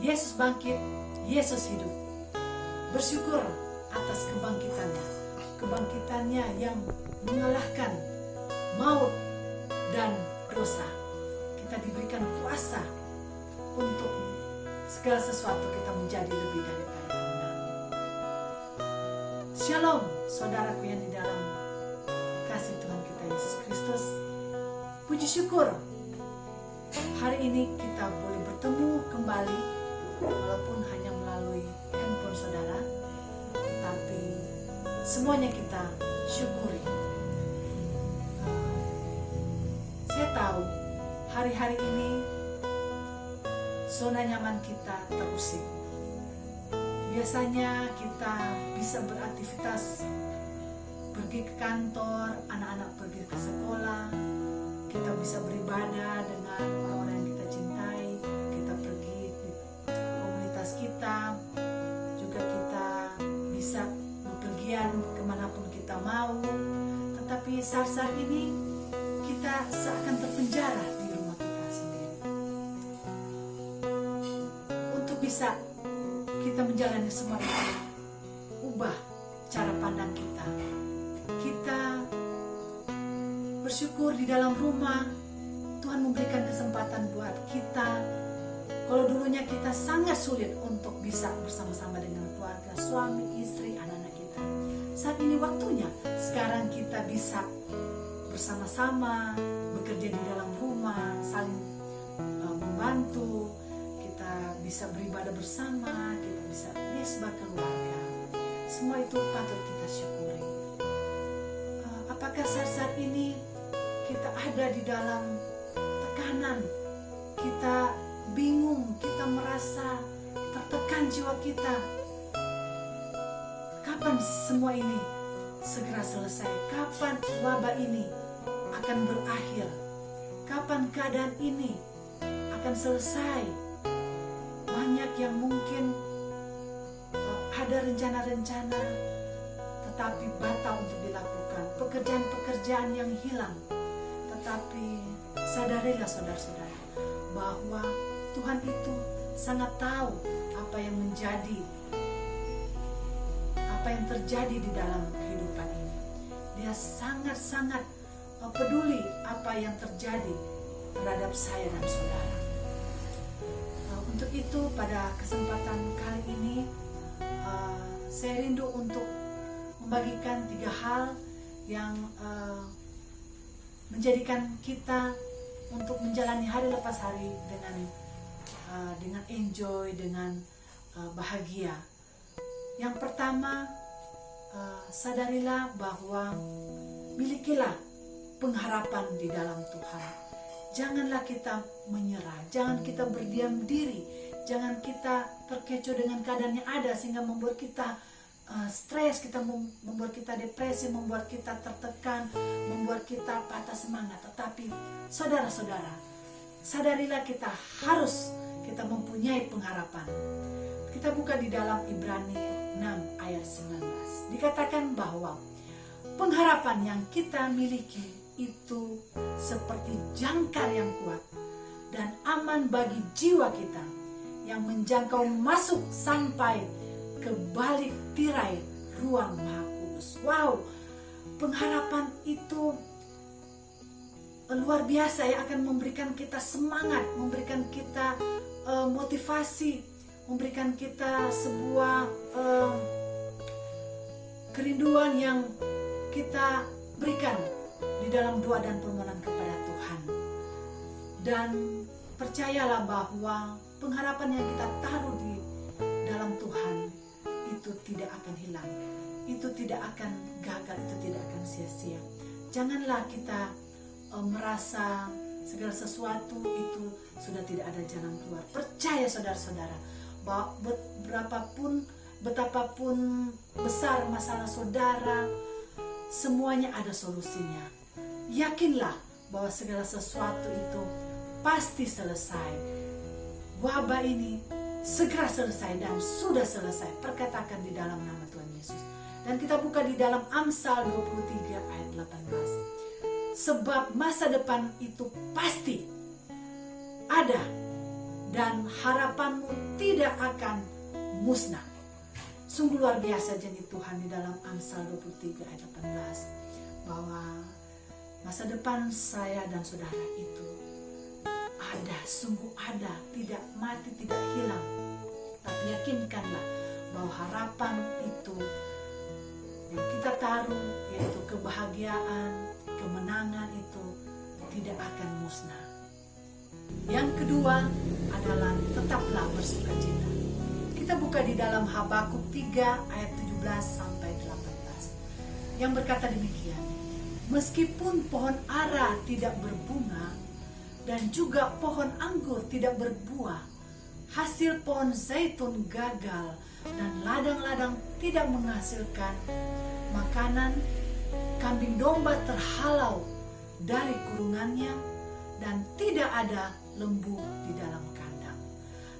Yesus bangkit, Yesus hidup. Bersyukur atas kebangkitannya. Kebangkitannya yang mengalahkan maut dan dosa. Kita diberikan kuasa untuk segala sesuatu kita menjadi lebih daripada benar. Shalom, saudaraku yang di dalam kasih Tuhan kita Yesus Kristus. Puji syukur, hari ini kita boleh bertemu kembali, walaupun hanya melalui handphone saudara, tapi semuanya kita syukuri. Saya tahu hari-hari ini zona nyaman kita terusik. Biasanya kita bisa beraktivitas, pergi ke kantor, anak-anak pergi ke sekolah, kita bisa beribadah dengan orang-orang yang kita cintai, kita pergi di komunitas kita, juga kita bisa bepergian kemanapun kita mau. Tetapi saat-saat ini kita seakan terpenjara di rumah kita sendiri. Untuk bisa kita menjalani semua itu, ubah cara pandang kita. Kita bersyukur di dalam rumah, Tuhan memberikan kesempatan buat kita. Kalau dulunya kita sangat sulit untuk bisa bersama-sama dengan keluarga, suami, istri, anak-anak kita. Saat ini waktunya, sekarang kita bisa bersama-sama, bekerja di dalam rumah, saling membantu, kita bisa beribadah bersama, kita bisa sebagai keluarga. Semua itu patut kita syukuri. Apakah saat-saat ini kita ada di dalam tekanan, kita bingung, kita merasa tertekan jiwa kita? Kapan semua ini segera selesai? Kapan wabah ini akan berakhir? Kapan keadaan ini akan selesai? Banyak yang mungkin ada rencana-rencana tetapi batal untuk dilakukan, pekerjaan-pekerjaan yang hilang. Tetapi sadarilah saudara-saudara bahwa Tuhan itu sangat tahu apa yang terjadi di dalam kehidupan ini. Dia sangat-sangat peduli apa yang terjadi terhadap saya dan saudara. Untuk itu pada kesempatan kali ini saya rindu untuk membagikan 3 hal yang menjadikan kita untuk menjalani hari lepas hari dengan enjoy, dengan bahagia. Yang pertama, sadarilah bahwa milikilah pengharapan di dalam Tuhan. Janganlah kita menyerah, jangan kita berdiam diri, jangan kita terkecoh dengan keadaan yang ada sehingga membuat kita stres, membuat kita depresi, membuat kita tertekan, membuat kita patah semangat. Tetapi saudara-saudara, sadarilah kita mempunyai pengharapan. Kita buka di dalam Ibrani 6 ayat 19. Dikatakan bahwa pengharapan yang kita miliki itu seperti jangkar yang kuat dan aman bagi jiwa kita yang menjangkau masuk sampai ke balik tirai ruang Maha Kudus. Wow, pengharapan itu luar biasa ya, akan memberikan kita semangat, memberikan kita motivasi, memberikan kita sebuah kerinduan yang kita berikan di dalam doa dan permohonan kepada Tuhan. Dan percayalah bahwa pengharapan yang kita taruh di dalam Tuhan itu tidak akan hilang, itu tidak akan gagal, itu tidak akan sia-sia. Janganlah kita merasa segala sesuatu itu sudah tidak ada jalan keluar. Percaya saudara-saudara bahwa betapapun besar masalah saudara, semuanya ada solusinya. Yakinlah bahwa segala sesuatu itu pasti selesai. Wabah ini segera selesai dan sudah selesai. Perkatakan di dalam nama Tuhan Yesus. Dan kita buka di dalam Amsal 23 ayat 18. Sebab masa depan itu pasti ada dan harapanmu tidak akan musnah. Sungguh luar biasa janji Tuhan di dalam Amsal 23 ayat 18, bahwa masa depan saya dan saudara itu ada, sungguh ada, tidak mati, tidak hilang. Tapi yakinkanlah bahwa harapan itu yang kita taruh, yaitu kebahagiaan, kemenangan itu tidak akan musnah. Yang kedua adalah tetaplah bersukacita. Kita buka di dalam Habakuk 3 ayat 17 sampai 18 yang berkata demikian. Meskipun pohon ara tidak berbunga dan juga pohon anggur tidak berbuah, hasil pohon zaitun gagal dan ladang-ladang tidak menghasilkan makanan, kambing domba terhalau dari kurungannya, dan tidak ada lembu di dalam kandang.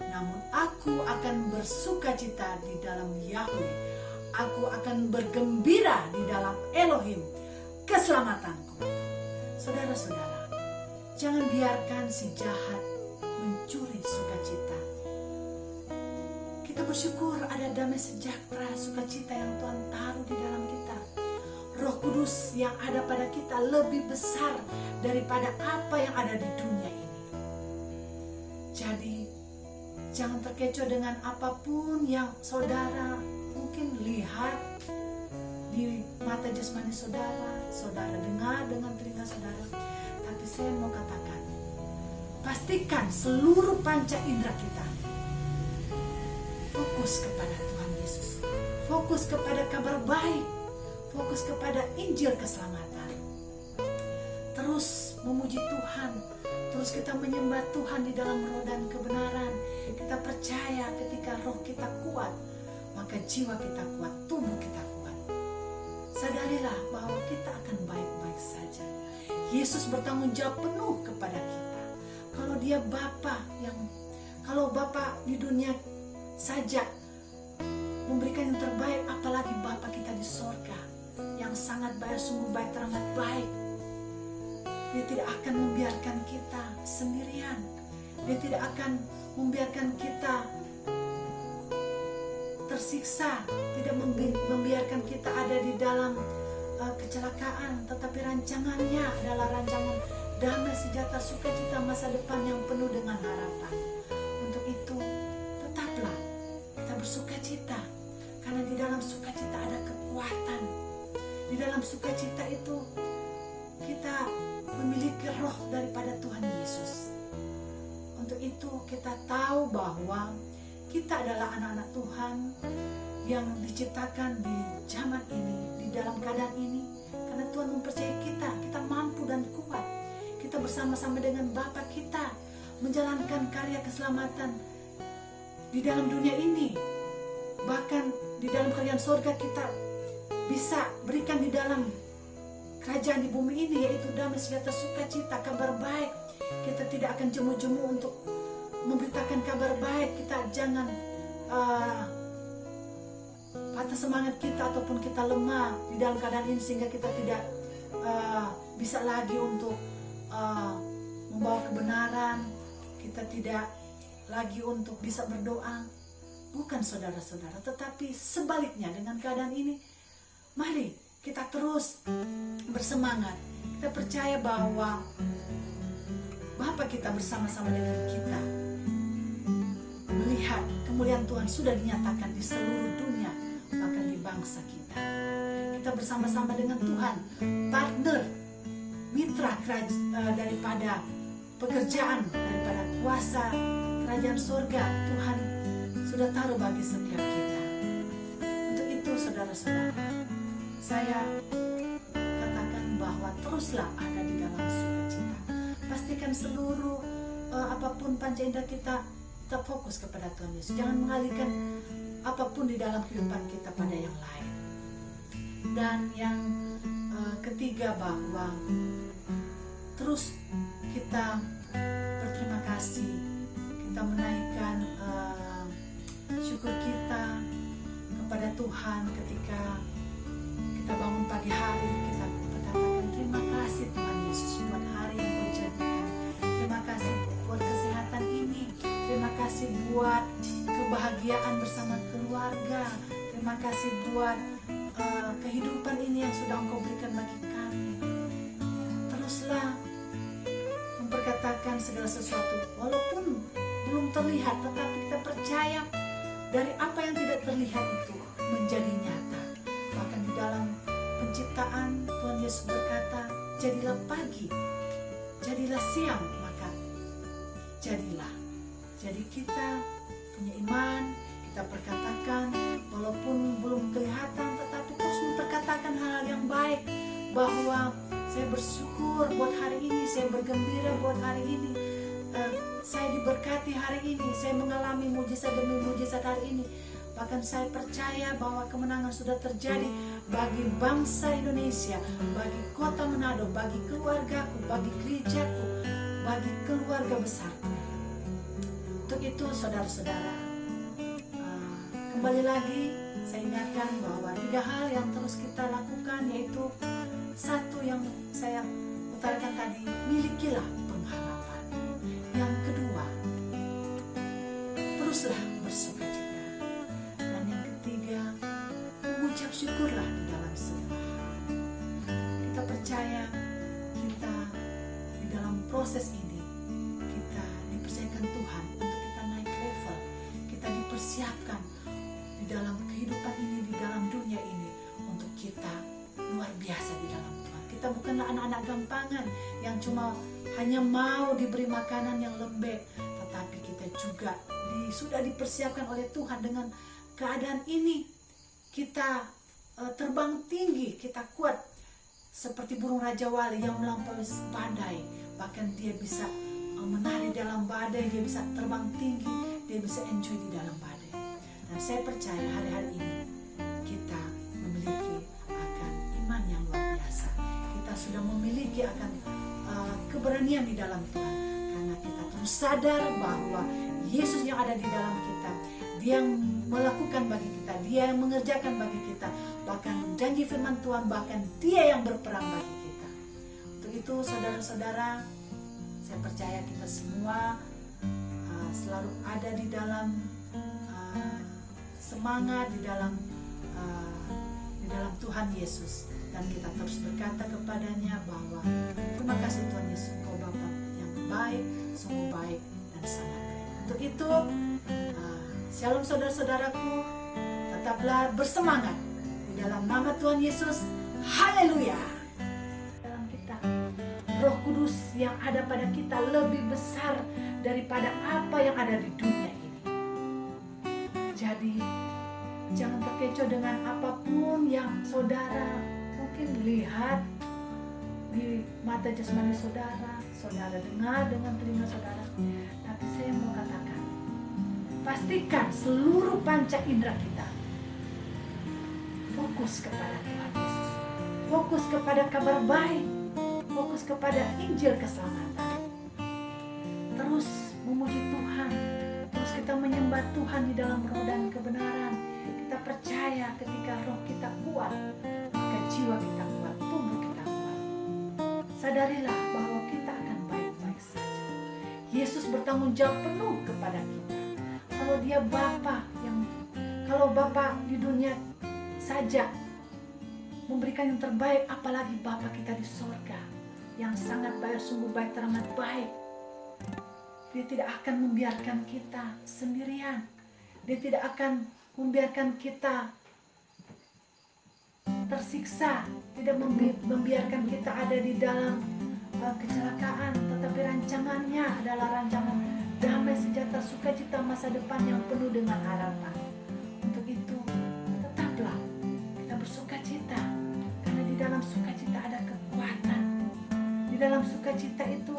Namun aku akan bersukacita di dalam Yahweh, aku akan bergembira di dalam Elohim keselamatanku. Saudara-saudara, jangan biarkan si jahat mencuri sukacita. Kita bersyukur ada damai sejahtera, sukacita yang Tuhan taruh di dalam kita. Roh Kudus yang ada pada kita lebih besar daripada apa yang ada di dunia ini. Jadi jangan terkecoh dengan apapun yang saudara mungkin lihat di mata jasmani saudara, saudara dengar dengan telinga saudara. Tapi saya mau katakan, pastikan seluruh panca indera kita fokus kepada Tuhan Yesus, fokus kepada kabar baik, fokus kepada Injil keselamatan. Terus memuji Tuhan, terus kita menyembah Tuhan di dalam roh dan kebenaran. Kita percaya ketika roh kita kuat, maka jiwa kita kuat, tubuh kita kuat. Sadarilah bahwa kita akan baik-baik saja. Yesus bertanggung jawab penuh kepada kita. Kalau dia kalau Bapa di dunia saja memberikan yang terbaik, apalagi Bapa kita di sorga yang sangat baik, sungguh baik, teramat baik. Dia tidak akan membiarkan kita sendirian. Dia tidak akan membiarkan kita tersiksa, tidak membiarkan kita ada di dalam kecelakaan. Tetapi rancangannya adalah rancangan damai, sejahtera, sukacita, masa depan yang penuh dengan harapan. Untuk itu tetaplah kita bersukacita, karena di dalam sukacita ada kekuatan. Di dalam sukacita itu kita memiliki roh daripada Tuhan Yesus. Untuk itu kita tahu bahwa kita adalah anak-anak Tuhan yang diciptakan di zaman ini, di dalam keadaan ini, karena Tuhan mempercayai kita mampu dan kuat. Kita bersama-sama dengan Bapa kita menjalankan karya keselamatan di dalam dunia ini. Bahkan di dalam kerajaan sorga kita bisa berikan di dalam kerajaan di bumi ini, yaitu damai, sejahtera, sukacita, kabar baik. Kita tidak akan jemu-jemu untuk memberitakan kabar baik. Kita jangan patah semangat kita ataupun kita lemah di dalam keadaan ini sehingga kita tidak bisa lagi untuk membawa kebenaran. Kita tidak lagi untuk bisa berdoa. Bukan saudara-saudara, tetapi sebaliknya dengan keadaan ini, mari kita terus bersemangat. Kita percaya bahwa Bapa kita bersama-sama dengan kita. Melihat kemuliaan Tuhan sudah dinyatakan di seluruh dunia, bahkan di bangsa kita. Kita bersama-sama dengan Tuhan, partner, mitra daripada pekerjaan, daripada kuasa kerajaan surga. Tuhan sudah taruh bagi setiap kita. Untuk itu saudara-saudara, saya katakan bahwa teruslah ada di dalam sukacita. Pastikan seluruh apapun panca indera kita tetap fokus kepada Tuhan Yesus. Jangan mengalihkan apapun di dalam kehidupan kita pada yang lain. Dan yang ketiga, bahwa terus kita berterima kasih, kita menaikkan syukur kita kepada Tuhan ketika kita bangun pagi hari. Kita katakan terima kasih Tuhan Yesus buat hari yang Kau jadikan. Terima kasih buat kesehatan ini. Terima kebahagiaan bersama keluarga. Terima kasih buat kehidupan ini yang sudah Engkau berikan bagi kami. Teruslah memperkatakan segala sesuatu walaupun belum terlihat, tetapi kita percaya dari apa yang tidak terlihat itu menjadi nyata. Bahkan di dalam penciptaan Tuhan Yesus berkata, jadilah pagi, jadilah siang, maka jadilah. Jadi kita punya iman, kita perkatakan walaupun belum kelihatan, tetapi terus memperkatakan hal yang baik, bahwa saya bersyukur buat hari ini, saya bergembira buat hari ini, saya diberkati hari ini, saya mengalami mujizat demi mujizat hari ini. Bahkan saya percaya bahwa kemenangan sudah terjadi bagi bangsa Indonesia, bagi kota Manado, bagi keluargaku, bagi gerejaku, bagi keluarga besarku. Untuk itu saudara-saudara, kembali lagi saya ingatkan bahwa 3 hal yang terus kita lakukan, yaitu satu yang saya utarakan tadi, milikilah pengharapan. Yang kedua, teruslah bersukacita. Dan yang ketiga, mengucap syukurlah di dalam segala hal. Kita percaya kita di dalam proses ini, kita dipercayakan Tuhan untuk kita naik level. Kita dipersiapkan di dalam kehidupan ini, di dalam dunia ini, untuk kita luar biasa di dalam Tuhan. Kita bukanlah anak-anak gampangan yang cuma hanya mau diberi makanan yang lembek, tetapi kita juga sudah dipersiapkan oleh Tuhan dengan keadaan ini. Kita terbang tinggi, kita kuat seperti burung Raja Wali yang melampaui badai. Bahkan dia bisa menari dalam badai, dia bisa terbang tinggi, dia bisa enjoy di dalam badai. Dan saya percaya hari-hari ini kita memiliki akan iman yang luar biasa. Kita sudah memiliki akan keberanian di dalam Tuhan, karena kita terus sadar bahwa Yesus yang ada di dalam kita, dia yang melakukan bagi kita, dia yang mengerjakan bagi kita, bahkan janji firman Tuhan, bahkan dia yang berperang bagi kita. Untuk itu saudara-saudara, saya percaya kita semua selalu ada di dalam semangat, di dalam Tuhan Yesus, dan kita terus berkata kepadanya bahwa terima kasih Tuhan Yesus, Engkau Bapa yang baik, sungguh baik dan sangat baik. Untuk itu shalom saudara-saudaraku, tetaplah bersemangat di dalam nama Tuhan Yesus. Haleluya. Dalam kita, Roh Kudus yang ada pada kita lebih besar daripada apa yang ada di dunia ini. Jadi jangan terkecoh dengan apapun yang saudara mungkin lihat di mata jasmani saudara, saudara dengar dengan telinga saudara. Tapi saya mau katakan, pastikan seluruh panca indera kita fokus kepada Tuhan Yesus, fokus kepada kabar baik, fokus kepada Injil keselamatan. Terus memuji Tuhan, terus kita menyembah Tuhan di dalam roh dan kebenaran. Kita percaya ketika roh kita kuat, maka jiwa kita kuat, tubuh kita kuat. Sadarilah bahwa kita akan baik-baik saja. Yesus bertanggung jawab penuh kepada kita. Kalau dia kalau Bapa di dunia saja memberikan yang terbaik, apalagi Bapa kita di sorga yang sangat baik, sungguh baik, teramat baik. Dia tidak akan membiarkan kita sendirian. Dia tidak akan membiarkan kita tersiksa, tidak membiarkan kita ada di dalam kecelakaan, tetapi rancangannya adalah rancangan damai, sejahtera, sukacita, masa depan yang penuh dengan harapan. Untuk itu tetaplah kita bersukacita, karena di dalam sukacita ada kekuatan. Di dalam sukacita itu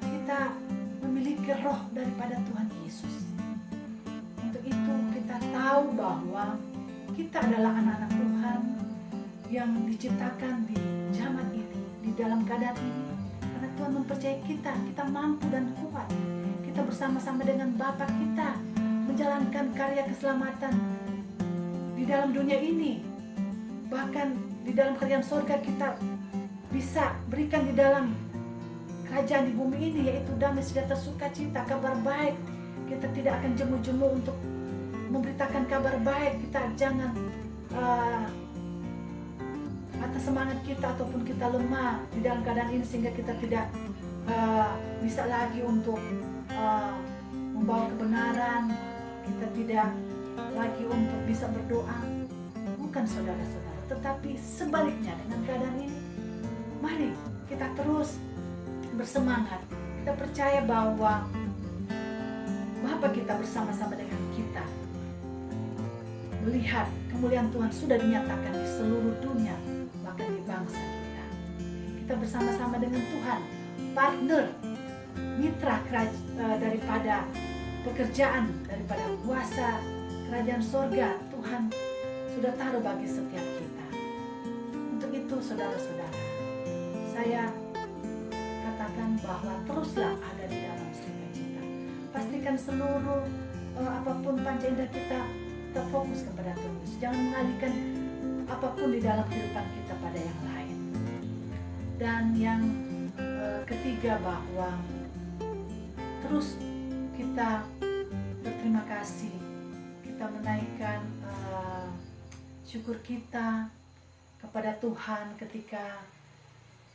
kita memiliki roh daripada Tuhan Yesus. Untuk itu kita tahu bahwa kita adalah anak-anak Tuhan yang diciptakan di zaman ini, di dalam keadaan ini, karena Tuhan mempercayai kita mampu dan kuat. Kita bersama-sama dengan Bapa kita menjalankan karya keselamatan di dalam dunia ini. Bahkan di dalam kerajaan surga kita bisa berikan di dalam kerajaan di bumi ini, yaitu damai, sejahtera, sukacita, kabar baik. Kita tidak akan jemu-jemu untuk memberitakan kabar baik, kita jangan atas semangat kita ataupun kita lemah di dalam keadaan ini sehingga kita tidak bisa lagi untuk membawa kebenaran, kita tidak lagi untuk bisa berdoa. Bukan saudara-saudara, tetapi sebaliknya dengan keadaan ini, mari kita terus bersemangat. Kita percaya bahwa Bapa kita bersama-sama dengan kita melihat kemuliaan Tuhan sudah dinyatakan di seluruh dunia, bahkan di bangsa kita. Kita bersama-sama dengan Tuhan, partner, mitra daripada pekerjaan, daripada kuasa kerajaan sorga Tuhan sudah taruh bagi setiap kita. Untuk itu saudara-saudara, saya katakan bahwa teruslah ada di dalam sukacita. Pastikan seluruh apapun panca indera kita terfokus kepada Tuhan Yesus. Jangan mengalihkan apapun di dalam kehidupan kita pada yang lain. Dan yang ketiga, bahwa terus kita berterima kasih, kita menaikkan syukur kita kepada Tuhan ketika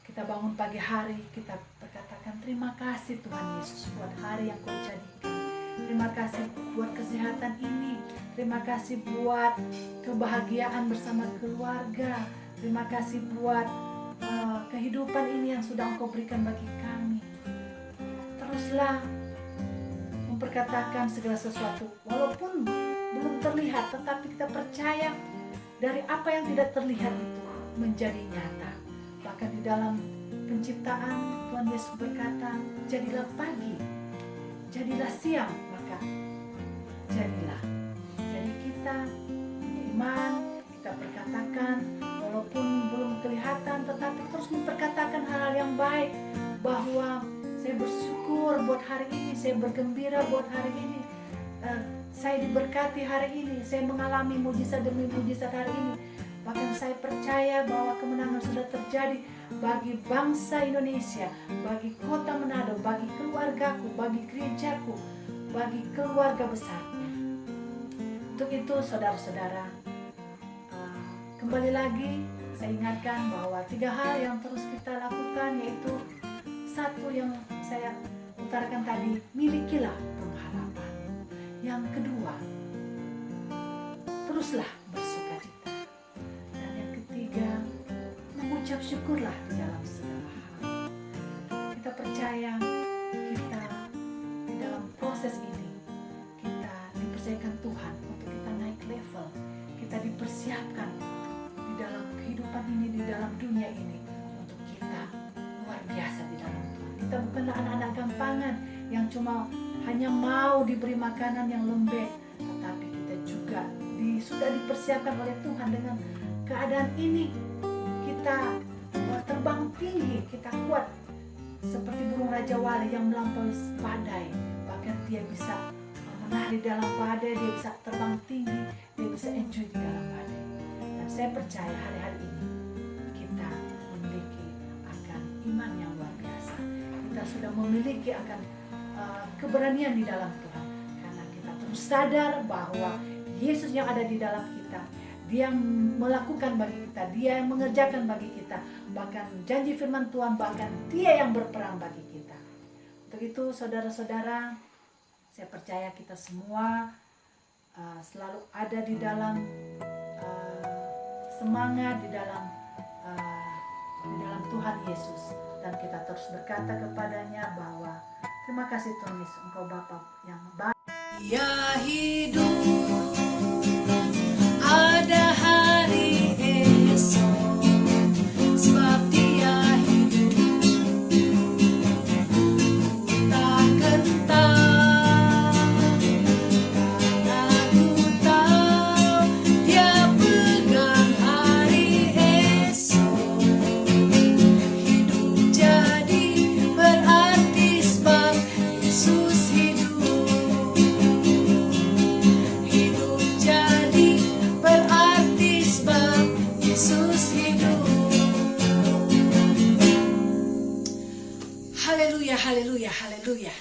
kita bangun pagi hari, kita berkatakan terima kasih Tuhan Yesus buat hari yang Kau jadikan. Terima kasih buat kesehatan ini. Terima kasih buat kebahagiaan bersama keluarga. Terima kasih buat kehidupan ini yang sudah Engkau berikan bagi kami. Teruslah memperkatakan segala sesuatu walaupun belum terlihat, tetapi kita percaya dari apa yang tidak terlihat itu menjadi nyata. Bahkan di dalam penciptaan Tuhan Yesus berkata, jadilah pagi, jadilah siang, maka jadilah. Jadi kita iman, kita perkatakan walaupun belum kelihatan, tetapi terus memperkatakan hal-hal yang baik, bahwa saya bersyukur buat hari ini, saya bergembira buat hari ini, saya diberkati hari ini, saya mengalami mujizat demi mujizat hari ini. Bahkan saya percaya bahwa kemenangan sudah terjadi bagi bangsa Indonesia, bagi kota Manado, bagi keluargaku, bagi gerejaku, bagi keluarga besarku. Untuk itu saudara-saudara, kembali lagi saya ingatkan bahwa 3 hal yang terus kita lakukan, yaitu satu yang saya utarakan tadi, milikilah pengharapan. Yang kedua, teruslah bersukacita. Dan yang ketiga, mengucap syukurlah di dalam segala hal. Kita percaya kita di dalam proses ini, kita dipercayakan Tuhan untuk kita naik level. Kita dipersiapkan di dalam kehidupan ini, di dalam dunia ini, untuk kita luar biasa di dalam Tuhan. Kita bukanlah anak-anak gampangan yang cuma hanya mau diberi makanan yang lembek, tetapi kita juga sudah dipersiapkan oleh Tuhan dengan keadaan ini. Kita terbang tinggi, kita kuat seperti burung Raja Wali yang melampaui badai. Bahkan dia bisa menari dalam badai, dia bisa terbang tinggi, dia bisa enjoy di dalam badai. Dan saya percaya hari-hari ini kita memiliki akan iman yang luar biasa. Kita sudah memiliki akan keberanian di dalam Tuhan, karena kita terus sadar bahwa Yesus yang ada di dalam kita, Dia yang melakukan bagi kita, Dia yang mengerjakan bagi kita, bahkan janji firman Tuhan, bahkan Dia yang berperang bagi kita. Untuk itu saudara-saudara, saya percaya kita semua selalu ada di dalam semangat, di dalam Tuhan Yesus, dan kita terus berkata kepadanya bahwa terima kasih Tuhan Yesus, Engkau Bapa yang baik. Ya hidup, ada hari esok, sebab Dia hidup. Tak kental, karena ku tahu Dia pegang hari esok. Hidup jadi berarti sebab Yesus hidup. Hidup jadi berarti sebab Yesus hidup. Haleluya, haleluya, haleluya.